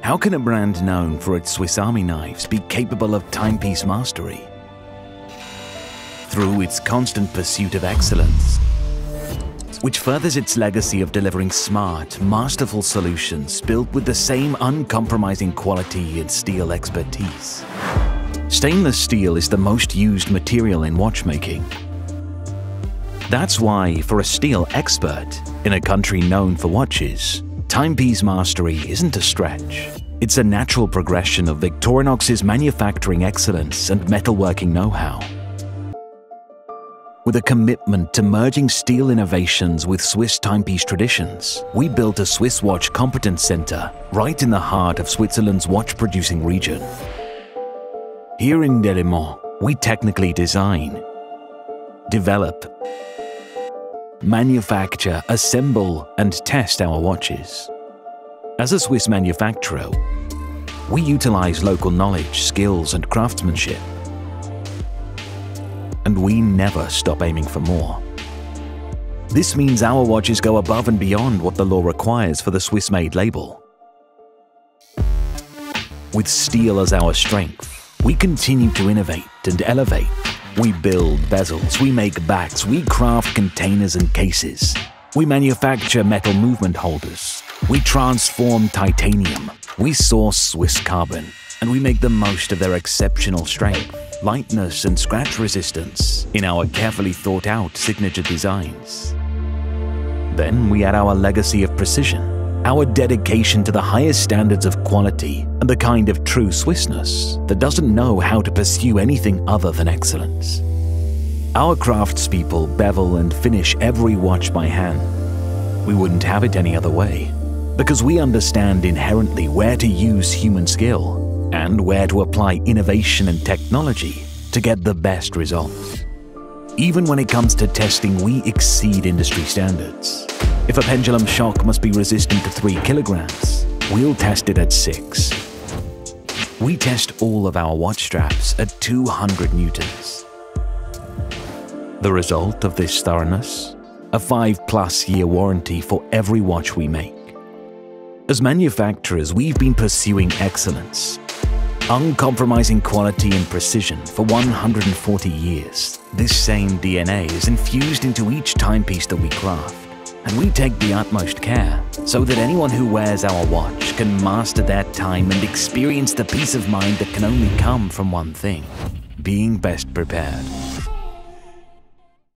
How can a brand known for its Swiss Army knives be capable of timepiece mastery? Through its constant pursuit of excellence, which furthers its legacy of delivering smart, masterful solutions built with the same uncompromising quality and steel expertise. Stainless steel is the most used material in watchmaking. That's why, for a steel expert in a country known for watches, timepiece mastery isn't a stretch. It's a natural progression of Victorinox's manufacturing excellence and metalworking know-how. With a commitment to merging steel innovations with Swiss timepiece traditions, we built a Swiss Watch Competence Center right in the heart of Switzerland's watch-producing region. Here in Delémont, we technically design, develop, manufacture, assemble, and test our watches. As a Swiss manufacturer, we utilize local knowledge, skills, and craftsmanship. And we never stop aiming for more. This means our watches go above and beyond what the law requires for the Swiss-made label. With steel as our strength, we continue to innovate and elevate. We build bezels, we make backs, we craft containers and cases. We manufacture metal movement holders. We transform titanium. We source Swiss carbon. And we make the most of their exceptional strength, lightness, and scratch resistance in our carefully thought out signature designs. Then we add our legacy of precision, our dedication to the highest standards of quality and the kind of true Swissness that doesn't know how to pursue anything other than excellence. Our craftspeople bevel and finish every watch by hand. We wouldn't have it any other way, because we understand inherently where to use human skill and where to apply innovation and technology to get the best results. Even when it comes to testing, we exceed industry standards. If a pendulum shock must be resistant to 3 kilograms, we'll test it at 6. We test all of our watch straps at 200 newtons. The result of this thoroughness? A 5+ year warranty for every watch we make. As manufacturers, we've been pursuing excellence, uncompromising quality and precision for 140 years. This same DNA is infused into each timepiece that we craft. And we take the utmost care so that anyone who wears our watch can master their time and experience the peace of mind that can only come from one thing: being best prepared.